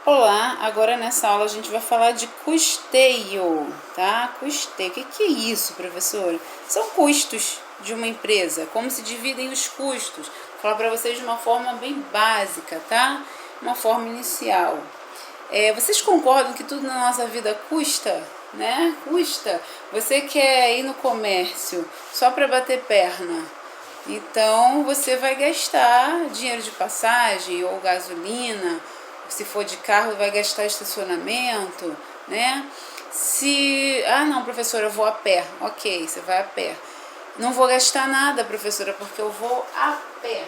Olá, agora nessa aula a gente vai falar de custeio, tá? Custeio, o que é isso, professora? São custos de uma empresa, como se dividem os custos. Vou falar para vocês de uma forma bem básica, tá? Uma forma inicial. Vocês concordam que tudo na nossa vida custa, né? Custa. Você quer ir no comércio só para bater perna, então você vai gastar dinheiro de passagem ou gasolina. Se for de carro, vai gastar estacionamento, né? Não, professora, eu vou a pé. Ok, você vai a pé. Não vou gastar nada, professora, porque eu vou a pé.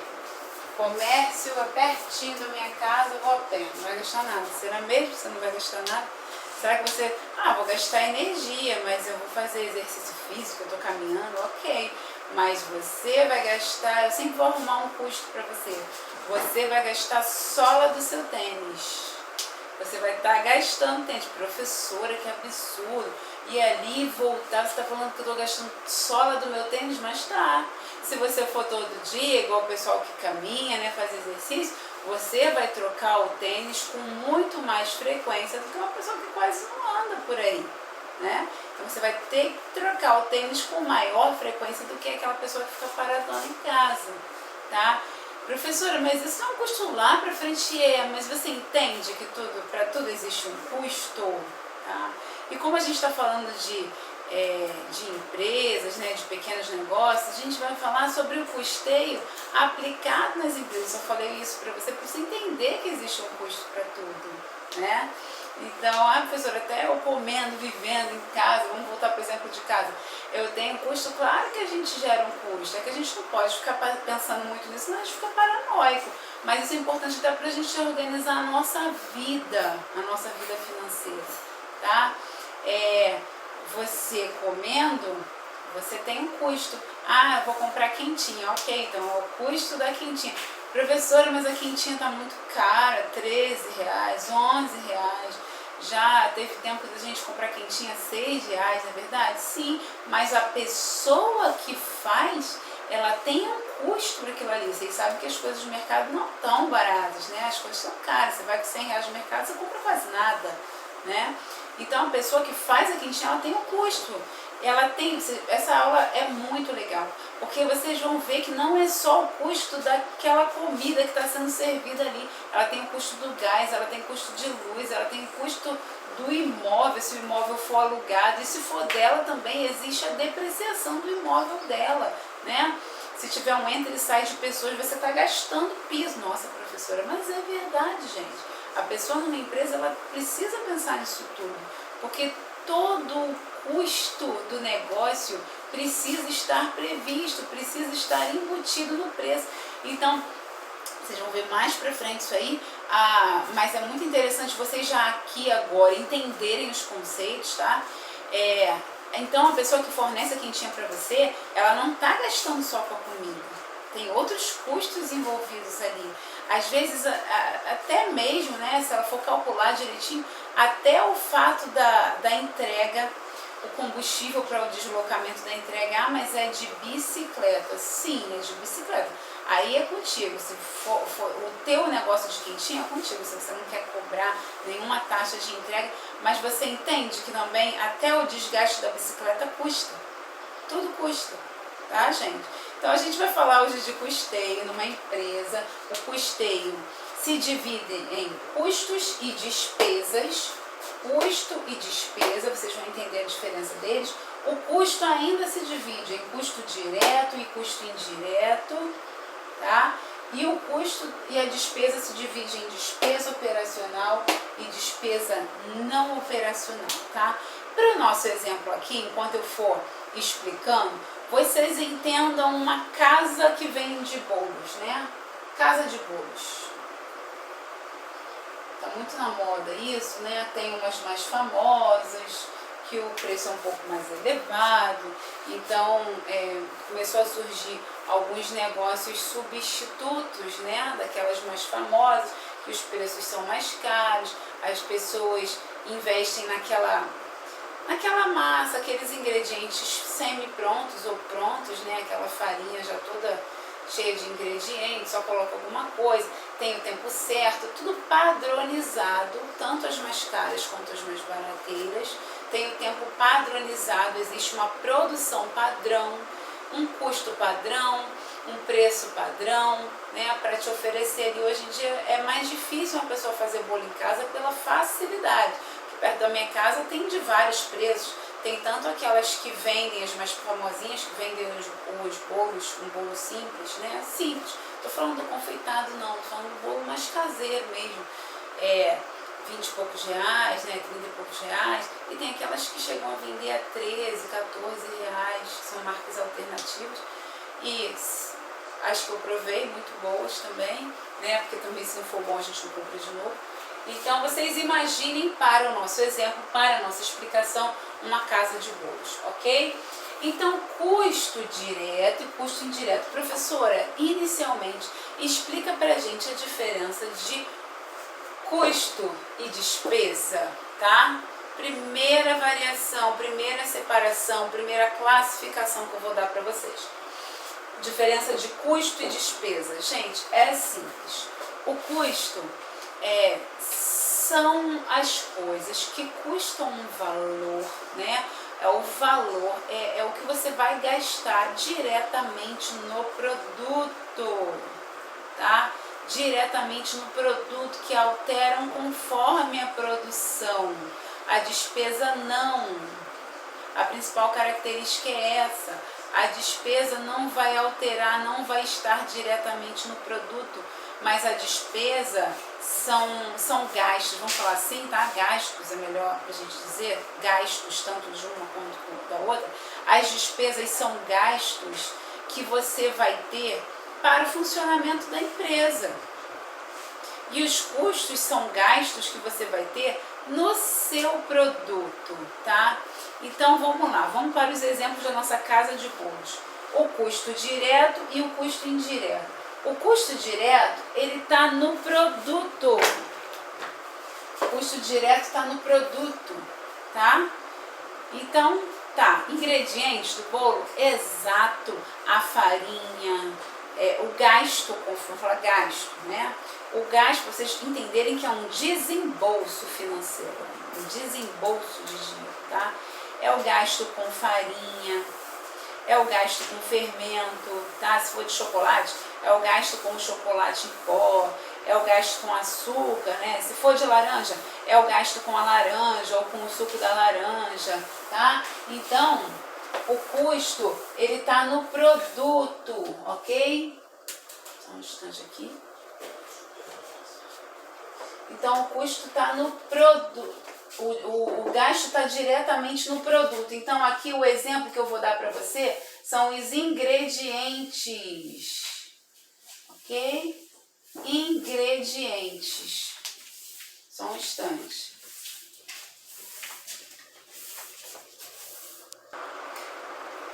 Comércio é pertinho da minha casa, eu vou a pé. Não vai gastar nada. Será mesmo que você não vai gastar nada? Será que você, vou gastar energia, mas eu vou fazer exercício físico, eu tô caminhando, ok. Mas você vai gastar, eu sempre vou arrumar um custo para você. Você vai gastar a sola do seu tênis. Você vai estar gastando tênis. Professora, que absurdo. E ali voltar, você está falando que eu estou gastando sola do meu tênis, mas tá. Se você for todo dia, igual o pessoal que caminha, né, faz exercício, você vai trocar o tênis com muito mais frequência do que uma pessoa que quase não anda por aí, né? Então você vai ter que trocar o tênis com maior frequência do que aquela pessoa que fica paradona em casa, tá? Professora, mas isso é um custo lá para frente, mas você entende que para tudo existe um custo, tá? E como a gente está falando de empresas, né, de pequenos negócios, a gente vai falar sobre o custeio aplicado nas empresas. Eu falei isso para você entender que existe um custo para tudo, né? Então, professora, até eu comendo, vivendo em casa, vamos voltar para o exemplo de casa, eu tenho custo, claro que a gente gera um custo, é que a gente não pode ficar pensando muito nisso, senão a gente fica paranoico, mas isso é importante até para a gente organizar a nossa vida financeira, tá? Você comendo, você tem um custo, eu vou comprar quentinha, ok, então é o custo da quentinha. Professora, mas a quentinha está muito cara, R$13, R$11. Já teve tempo da gente comprar quentinha R$6, é verdade? Sim, mas a pessoa que faz, ela tem um custo para aquilo ali. Vocês sabem que as coisas do mercado não estão baratas, né? As coisas são caras. Você vai com R$100 no mercado, você compra quase nada, né? Então a pessoa que faz a quentinha, ela tem um custo. Essa aula é muito legal, porque vocês vão ver que não é só o custo daquela comida que está sendo servida ali, ela tem o custo do gás, ela tem o custo de luz, ela tem o custo do imóvel, se o imóvel for alugado, e se for dela também existe a depreciação do imóvel dela, né? Se tiver um entra e sai de pessoas, você está gastando piso. Nossa, professora, mas é verdade, gente. A pessoa numa empresa, ela precisa pensar nisso tudo, porque todo o custo do negócio precisa estar previsto, precisa estar embutido no preço. Então, vocês vão ver mais pra frente isso aí, mas é muito interessante vocês já aqui agora entenderem os conceitos, tá? Então, a pessoa que fornece a quentinha para você, ela não está gastando só com a comida. Tem outros custos envolvidos ali. Às vezes, até mesmo, né, se ela for calcular direitinho, até o fato da entrega, o combustível para o deslocamento da entrega, mas é de bicicleta. Sim, é de bicicleta. Aí é contigo. Se for o teu negócio de quentinha, é contigo. Se você não quer cobrar nenhuma taxa de entrega, mas você entende que também até o desgaste da bicicleta custa. Tudo custa, tá, gente? Então a gente vai falar hoje de custeio numa empresa. O custeio se divide em custos e despesas. Custo e despesa, vocês vão entender a diferença deles. O custo ainda se divide em custo direto e custo indireto, tá? E o custo e a despesa se divide em despesa operacional e despesa não operacional, tá? Para o nosso exemplo aqui, enquanto eu for explicando, vocês entendam uma casa que vende bolos, né? Casa de bolos. Tá muito na moda isso, né? Tem umas mais famosas, que o preço é um pouco mais elevado, então começou a surgir alguns negócios substitutos, né, daquelas mais famosas, que os preços são mais caros, as pessoas investem naquela massa, aqueles ingredientes semi-prontos ou prontos, né, aquela farinha já toda cheia de ingredientes, só coloca alguma coisa. tem o tempo certo, tudo padronizado, tanto as mais caras quanto as mais barateiras, tem o tempo padronizado, existe uma produção padrão, um custo padrão, um preço padrão, né, para te oferecer. E hoje em dia é mais difícil uma pessoa fazer bolo em casa pela facilidade. Perto da minha casa tem de vários preços, tem tanto aquelas que vendem, as mais famosinhas, que vendem os bolos, um bolo simples, né, simples. Tô falando do confeitado não, tô falando do bolo mais caseiro mesmo, 20 e poucos reais, né, 30 e poucos reais, e tem aquelas que chegam a vender a 13, 14 reais, que são marcas alternativas, e as que eu provei, muito boas também, né, porque também se não for bom a gente não compra de novo. Então vocês imaginem para o nosso exemplo, para a nossa explicação, uma casa de bolos, ok? Então, custo direto e custo indireto. Professora, inicialmente, explica pra gente a diferença de custo e despesa, tá? Primeira variação, primeira separação, primeira classificação que eu vou dar para vocês. Diferença de custo e despesa. Gente, é simples. O custo são as coisas que custam um valor, né? É o valor, é o que você vai gastar diretamente no produto, tá? Diretamente no produto, que alteram conforme a produção. A despesa não. A principal característica é essa. A despesa não vai alterar, não vai estar diretamente no produto, mas a despesa são gastos, vamos falar assim, tá? Gastos é melhor pra gente dizer, gastos tanto de uma quanto da outra. As despesas são gastos que você vai ter para o funcionamento da empresa. E os custos são gastos que você vai ter no seu produto, tá? Então vamos lá, vamos para os exemplos da nossa casa de bolos. O custo direto e o custo indireto. O custo direto, ele está no produto. O custo direto está no produto, tá? Então, tá, ingredientes do bolo, exato, a farinha, o gasto, vamos falar gasto, né? O gasto, para vocês entenderem que é um desembolso financeiro, um desembolso de dinheiro, tá? É o gasto com farinha, é o gasto com fermento, tá? Se for de chocolate, é o gasto com chocolate em pó, é o gasto com açúcar, né? Se for de laranja, é o gasto com a laranja ou com o suco da laranja, tá? Então, o custo, ele tá no produto, ok? Só um instante aqui. Então, o custo está no produto, o gasto está diretamente no produto. Então, aqui o exemplo que eu vou dar para você são os ingredientes, ok? Ingredientes. Só um instante.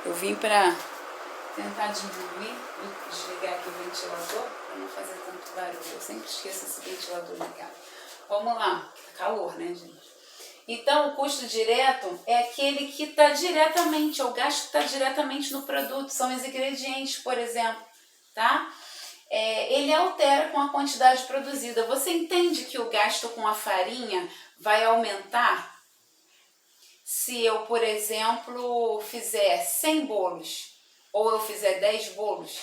Eu vim para tentar desligar aqui o ventilador para não fazer tanto barulho. Eu sempre esqueço esse ventilador ligado. Vamos lá, calor, né, gente? Então, o custo direto é aquele que está diretamente, é o gasto que está diretamente no produto, são os ingredientes, por exemplo, tá? Ele altera com a quantidade produzida. Você entende que o gasto com a farinha vai aumentar se eu, por exemplo, fizer 100 bolos ou eu fizer 10 bolos?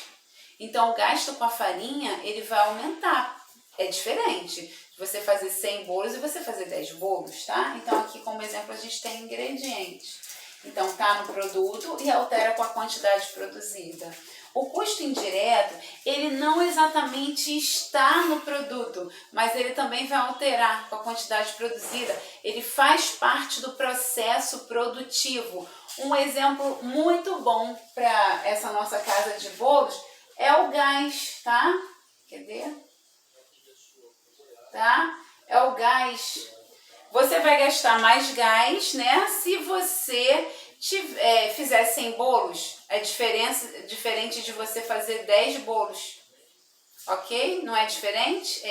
Então, o gasto com a farinha, ele vai aumentar. É diferente você fazer 100 bolos e você fazer 10 bolos, tá? Então, aqui como exemplo, a gente tem ingredientes. Então, tá no produto e altera com a quantidade produzida. O custo indireto, ele não exatamente está no produto, mas ele também vai alterar com a quantidade produzida. Ele faz parte do processo produtivo. Um exemplo muito bom para essa nossa casa de bolos é o gás, tá? Cadê? Tá? É o gás. Você vai gastar mais gás, né? Se você fizer 100 bolos, é diferente de você fazer 10 bolos. Ok? Não é diferente?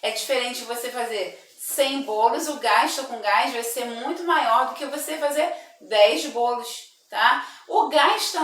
É diferente de você fazer 100 bolos, o gasto com gás vai ser muito maior do que você fazer 10 bolos, tá? O gás está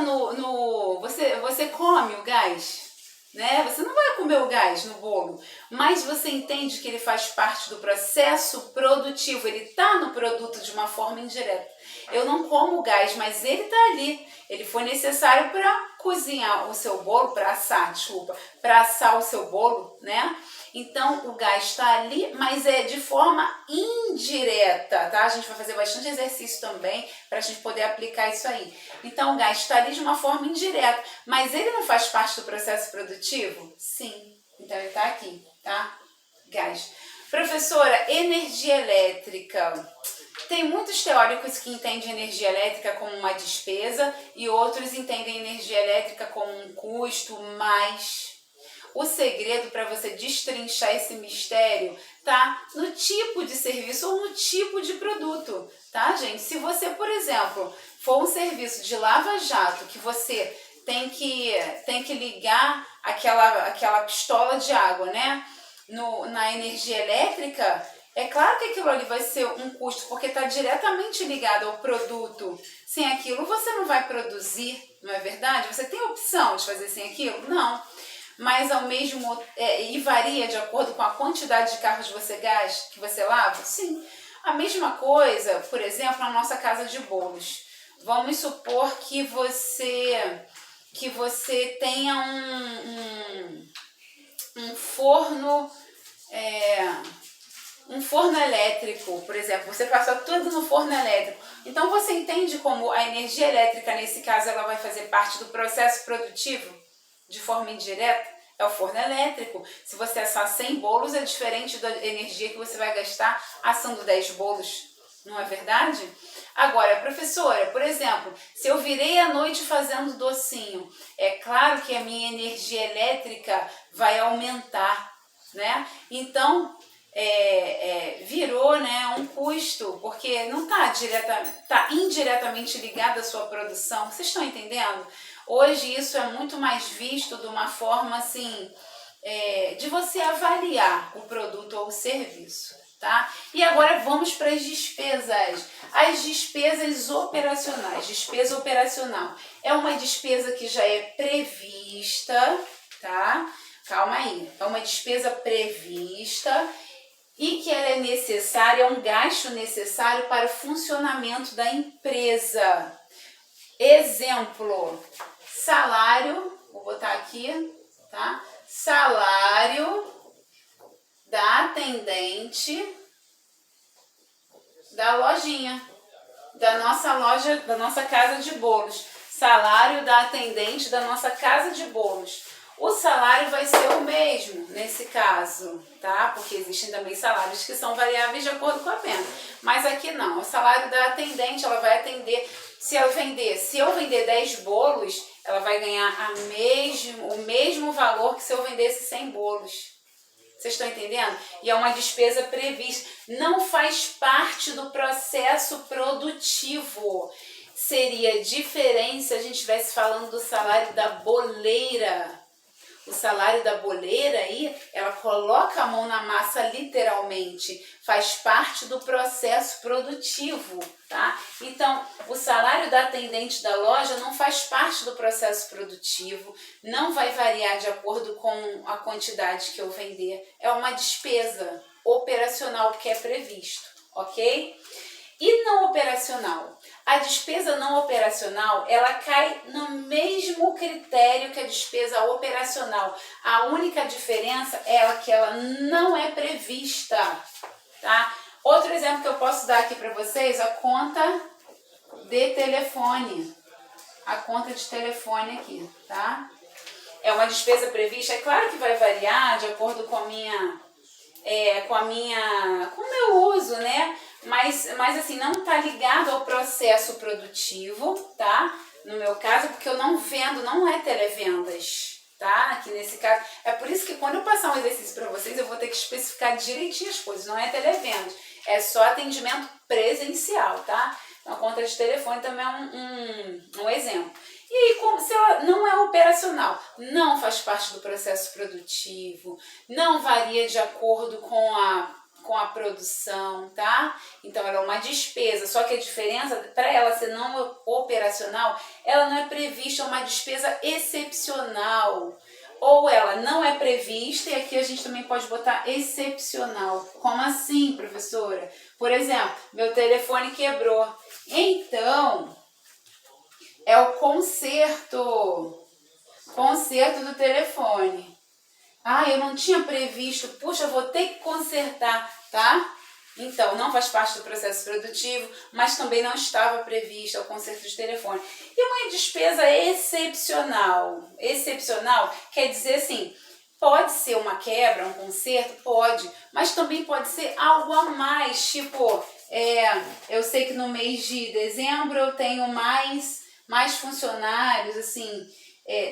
você come o gás? né? Você não vai comer o gás no bolo, mas você entende que ele faz parte do processo produtivo, ele está no produto de uma forma indireta. Eu não como o gás, mas ele está ali. Ele foi necessário para cozinhar o seu bolo, para assar, desculpa, para assar o seu bolo, né? Então o gás está ali, mas é de forma indireta, tá? A gente vai fazer bastante exercício também para a gente poder aplicar isso aí. Então o gás está ali de uma forma indireta, mas ele não faz parte do processo produtivo? Sim. Então ele está aqui, tá? Gás. Professora, energia elétrica. Tem muitos teóricos que entendem energia elétrica como uma despesa e outros entendem energia elétrica como um custo, mas o segredo para você destrinchar esse mistério tá no tipo de serviço ou no tipo de produto, tá, gente? Se você, por exemplo, for um serviço de lava-jato que você tem que ligar aquela pistola de água, né, na energia elétrica, é claro que aquilo ali vai ser um custo, porque está diretamente ligado ao produto. Sem aquilo você não vai produzir, não é verdade? Você tem opção de fazer sem aquilo? Não. Mas ao mesmo e varia de acordo com a quantidade de carros que você lava? Sim. A mesma coisa, por exemplo, na nossa casa de bolos. Vamos supor que você tenha um forno um forno elétrico, por exemplo, você passa tudo no forno elétrico. Então você entende como a energia elétrica, nesse caso, ela vai fazer parte do processo produtivo de forma indireta? É o forno elétrico. Se você assar 100 bolos, é diferente da energia que você vai gastar assando 10 bolos. Não é verdade? Agora, professora, por exemplo, se eu virei à noite fazendo docinho, é claro que a minha energia elétrica vai aumentar, né? Então, virou, né, um custo, porque não está indiretamente ligado à sua produção. Vocês estão entendendo? Hoje isso é muito mais visto de uma forma assim, de você avaliar o produto ou o serviço, tá? E agora vamos para as despesas. As despesas operacionais. Despesa operacional é uma despesa que já é prevista, tá? Calma aí. É uma despesa prevista e que ela é necessária, é um gasto necessário para o funcionamento da empresa. Exemplo, salário, vou botar aqui, tá? Salário da atendente da lojinha, da nossa loja, da nossa casa de bolos. Salário da atendente da nossa casa de bolos. O salário vai ser o mesmo nesse caso, tá? Porque existem também salários que são variáveis de acordo com a venda. Mas aqui não, o salário da atendente, ela vai atender, se eu vender 10 bolos, ela vai ganhar o mesmo valor que se eu vendesse 100 bolos. Vocês estão entendendo? E é uma despesa prevista. Não faz parte do processo produtivo. Seria diferente se a gente estivesse falando do salário da boleira. O salário da boleira aí, ela coloca a mão na massa literalmente, faz parte do processo produtivo, tá? Então, o salário da atendente da loja não faz parte do processo produtivo, não vai variar de acordo com a quantidade que eu vender, é uma despesa operacional que é previsto, ok? E não operacional? A despesa não operacional, ela cai no mesmo critério que a despesa operacional. A única diferença é que ela não é prevista, tá? Outro exemplo que eu posso dar aqui para vocês, a conta de telefone. A conta de telefone aqui, tá? É uma despesa prevista, é claro que vai variar de acordo com o meu uso, né? Mas assim, não está ligado ao processo produtivo, tá? No meu caso, porque eu não vendo, não é televendas, tá? Aqui nesse caso, é por isso que quando eu passar um exercício para vocês, eu vou ter que especificar direitinho as coisas, não é televendas, é só atendimento presencial, tá? Então, a conta de telefone também é um exemplo. E aí, como se ela não é operacional, não faz parte do processo produtivo, não varia de acordo com a produção, tá? Então, ela é uma despesa, só que a diferença, para ela ser não operacional, ela não é prevista, é uma despesa excepcional. ou ela não é prevista, e aqui a gente também pode botar excepcional. Como assim, professora? Por exemplo, meu telefone quebrou. Então, é o conserto do telefone. Ah, eu não tinha previsto, puxa, eu vou ter que consertar, tá? Então, não faz parte do processo produtivo, mas também não estava previsto o conserto de telefone. E uma despesa excepcional. Excepcional quer dizer assim, pode ser uma quebra, um conserto? Pode, mas também pode ser algo a mais, tipo, eu sei que no mês de dezembro eu tenho mais funcionários, assim,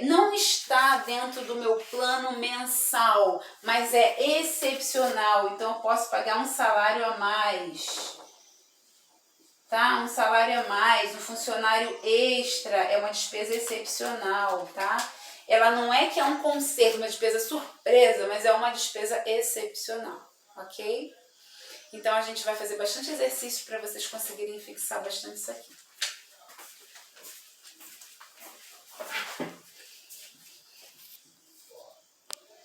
não está dentro do meu plano mensal, mas é excepcional, então eu posso pagar um salário a mais, tá? Um salário a mais, um funcionário extra é uma despesa excepcional, tá? Ela não é que é um conserto, uma despesa surpresa, mas é uma despesa excepcional, ok? Então a gente vai fazer bastante exercício para vocês conseguirem fixar bastante isso aqui.